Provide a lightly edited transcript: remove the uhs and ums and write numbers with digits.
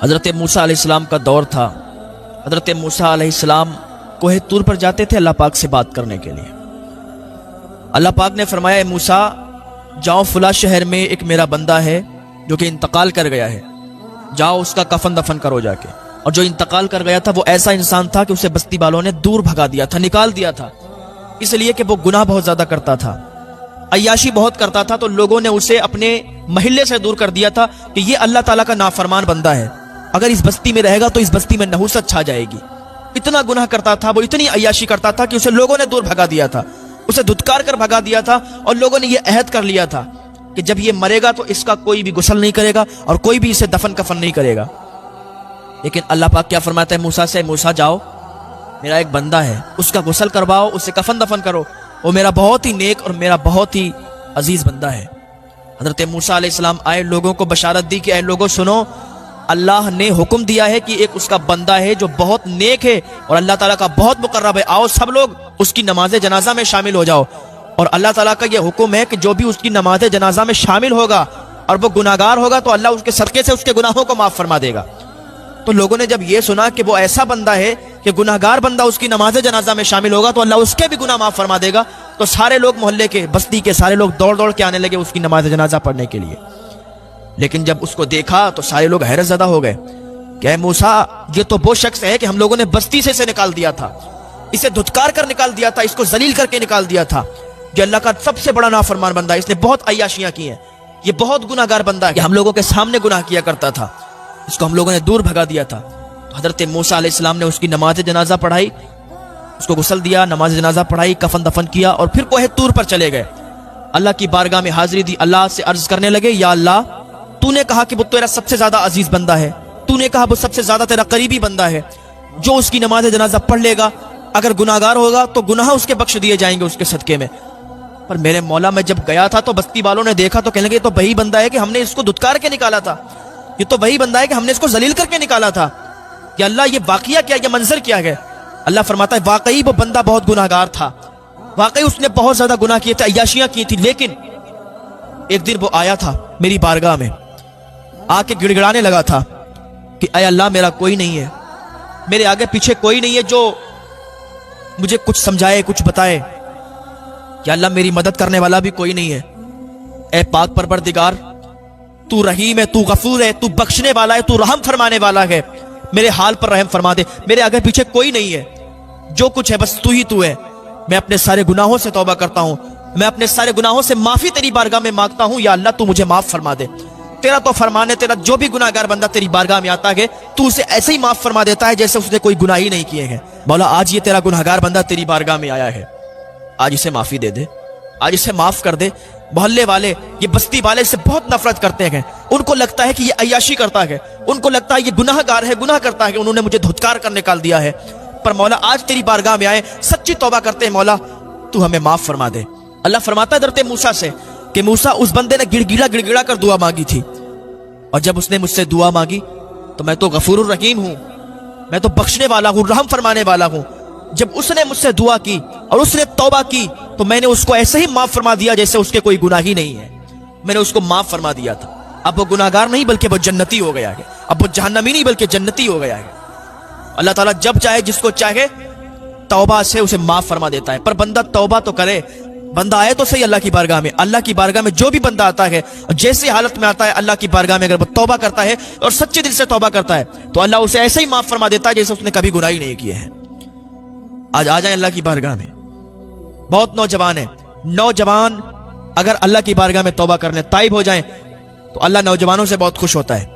حضرت موسیٰ علیہ السلام کا دور تھا. حضرت موسیٰ علیہ السلام کوہ طور پر جاتے تھے اللہ پاک سے بات کرنے کے لیے. اللہ پاک نے فرمایا اے موسیٰ جاؤ فلاں شہر میں ایک میرا بندہ ہے جو کہ انتقال کر گیا ہے، جاؤ اس کا کفن دفن کرو جا کے. اور جو انتقال کر گیا تھا وہ ایسا انسان تھا کہ اسے بستی والوں نے دور بھگا دیا تھا، نکال دیا تھا، اس لیے کہ وہ گناہ بہت زیادہ کرتا تھا، عیاشی بہت کرتا تھا. تو لوگوں نے اسے اپنے محلے سے دور کر دیا تھا کہ یہ اللہ تعالیٰ کا نافرمان بندہ ہے، اگر اس بستی میں رہے گا تو اس بستی میں نحوست چھا جائے گی. اتنا گناہ کرتا تھا، وہ اتنی عیاشی کرتا تھا کہ اسے لوگوں نے دور بھگا دیا تھا، اسے دھتکار کر بھگا دیا تھا. اور لوگوں نے یہ عہد کر لیا تھا کہ جب یہ مرے گا تو اس کا کوئی بھی غسل نہیں کرے گا اور کوئی بھی اسے دفن کفن نہیں کرے گا. لیکن اللہ پاک کیا فرماتا ہے موسیٰ سے، موسیٰ جاؤ میرا ایک بندہ ہے، اس کا غسل کرواؤ، اسے کفن دفن کرو، وہ میرا بہت ہی نیک اور میرا بہت ہی عزیز بندہ ہے. حضرت موسیٰ علیہ السلام آئے، لوگوں کو بشارت دی کہ اے لوگوں سنو، اللہ نے حکم دیا ہے کہ ایک اس کا بندہ ہے جو بہت نیک ہے اور اللہ تعالیٰ کا بہت مقرب ہے، آؤ سب لوگ اس کی نماز جنازہ میں شامل ہو جاؤ. اور اللہ تعالیٰ کا یہ حکم ہے کہ جو بھی اس کی نماز جنازہ میں شامل ہوگا اور وہ گناہگار ہوگا تو اللہ اس کے صدقے سے اس کے گناہوں کو معاف فرما دے گا. تو لوگوں نے جب یہ سنا کہ وہ ایسا بندہ ہے کہ گناہگار بندہ اس کی نماز جنازہ میں شامل ہوگا تو اللہ اس کے بھی گناہ معاف فرما دے گا، تو سارے لوگ محلے کے بستی کے سارے لوگ دوڑ دوڑ کے آنے لگے اس کی نماز جنازہ پڑھنے کے لیے. لیکن جب اس کو دیکھا تو سارے لوگ حیرت زدہ ہو گئے کہ اے موسیٰ یہ تو وہ شخص ہے کہ ہم لوگوں نے بستی سے اسے نکال دیا تھا، اسے دھتکار کر نکال دیا تھا، اس کو ذلیل کر کے نکال دیا تھا. یہ اللہ کا سب سے بڑا نافرمان بندہ ہے، اس نے بہت عیاشیاں کی ہیں، یہ بہت گناہگار بندہ ہے کہ ہم لوگوں کے سامنے گناہ کیا کرتا تھا، اس کو ہم لوگوں نے دور بھگا دیا تھا. تو حضرت موسیٰ علیہ السلام نے اس کی نماز جنازہ پڑھائی، اس کو غسل دیا، نماز جنازہ پڑھائی، کفن دفن کیا اور پھر کوہ طور پر چلے گئے. اللہ کی بارگاہ میں حاضری دی، اللہ سے عرض کرنے لگے یا اللہ تو نے کہا کہ وہ تیرا سب سے زیادہ عزیز بندہ ہے، تو نے کہا وہ سب سے زیادہ تیرا قریبی بندہ ہے، جو اس کی نماز جنازہ پڑھ لے گا اگر گناہگار ہوگا تو گناہ اس کے بخش دیے جائیں گے اس کے صدقے میں. پر میرے مولا میں جب گیا تھا تو بستی والوں نے دیکھا تو کہنے لگے یہ تو وہی بندہ ہے کہ ہم نے اس کو دھتکار کے نکالا تھا، یہ تو وہی بندہ ہے کہ ہم نے اس کو ذلیل کر کے نکالا تھا. کہ اللہ یہ واقعہ کیا، یہ منظر کیا ہے؟ اللہ فرماتا ہے واقعی وہ بندہ بہت گناہگار تھا، واقعی اس نے بہت زیادہ گناہ کیے تھے، عیاشیاں کی تھی. لیکن ایک دن وہ آیا تھا میری بارگاہ میں، آ کے گڑ گڑانے لگا تھا کہ اے اللہ میرا کوئی نہیں ہے، میرے آگے پیچھے کوئی نہیں ہے جو مجھے کچھ سمجھائے کچھ بتائے، کہ اللہ میری مدد کرنے والا بھی کوئی نہیں ہے. اے پاک پروردگار تو رحیم ہے، تو غفور ہے، تو بخشنے والا ہے، تو رحم فرمانے والا ہے، میرے حال پر رحم فرما دے، میرے آگے پیچھے کوئی نہیں ہے، جو کچھ ہے بس تو ہی تو ہے. میں اپنے سارے گناہوں سے توبہ کرتا ہوں، میں اپنے سارے گناہوں سے معافی تیری بارگاہ میں مانگتا ہوں، یا اللہ تو مجھے معاف فرما دے. تیرا تو فرمان ہے، تیرا جو بھی گناہگار بندہ تیری بارگاہ میں آتا ہے تو اسے ایسے ہی معاف فرما دیتا ہے جیسے اس نے کوئی گناہ ہی نہیں کیے ہیں. مولا آج یہ تیرا گناہگار بندہ تیری بارگاہ میں آیا ہے، آج اسے معافی دے دے، آج اسے معاف کر دے. محلے والے یہ بستی والے اس سے بہت نفرت کرتے ہیں، ان کو لگتا ہے کہ یہ عیاشی کرتا ہے، ان کو لگتا ہے یہ گناہ گار ہے، گناہ کرتا ہے کہ انہوں نے مجھے دھتکار کر نکال دیا ہے. پر مولا آج تیری بارگاہ میں آئے سچی توبہ کرتے ہیں، مولا تو ہمیں معاف فرما دے. اللہ فرماتا ہے حضرت موسیٰ سے کہ موسیٰ اس بندے نے گڑ گڑا کر دعا مانگی تھی، اور جب اس نے مجھ سے دعا مانگی تو میں تو غفور الرحیم ہوں، میں تو بخشنے والا ہوں، رحم فرمانے والا ہوں. جب اس نے مجھ سے دعا کی اور اس نے توبہ کی تو میں نے اس کو ایسے ہی معاف فرما دیا جیسے اس کے کوئی گناہ ہی نہیں ہے. میں نے اس کو معاف فرما دیا تھا. اب وہ گناہگار نہیں بلکہ وہ جنتی ہو گیا ہے، اب وہ جہنمی نہیں بلکہ جنتی ہو گیا ہے. اللہ تعالیٰ جب چاہے جس کو چاہے توبہ سے اسے معاف فرما دیتا ہے. پر بندہ توبہ تو کرے، بندہ آئے تو صحیح اللہ کی بارگاہ میں. اللہ کی بارگاہ میں جو بھی بندہ آتا ہے جیسے حالت میں آتا ہے اللہ کی بارگاہ میں اگر وہ توبہ کرتا ہے اور سچے دل سے توبہ کرتا ہے تو اللہ اسے ایسے ہی معاف فرما دیتا ہے جیسے اس نے کبھی گناہ ہی نہیں کیے ہیں. آج آ جائیں اللہ کی بارگاہ میں. بہت نوجوان ہیں، نوجوان اگر اللہ کی بارگاہ میں توبہ کرنے تائب ہو جائیں تو اللہ نوجوانوں سے بہت خوش ہوتا ہے.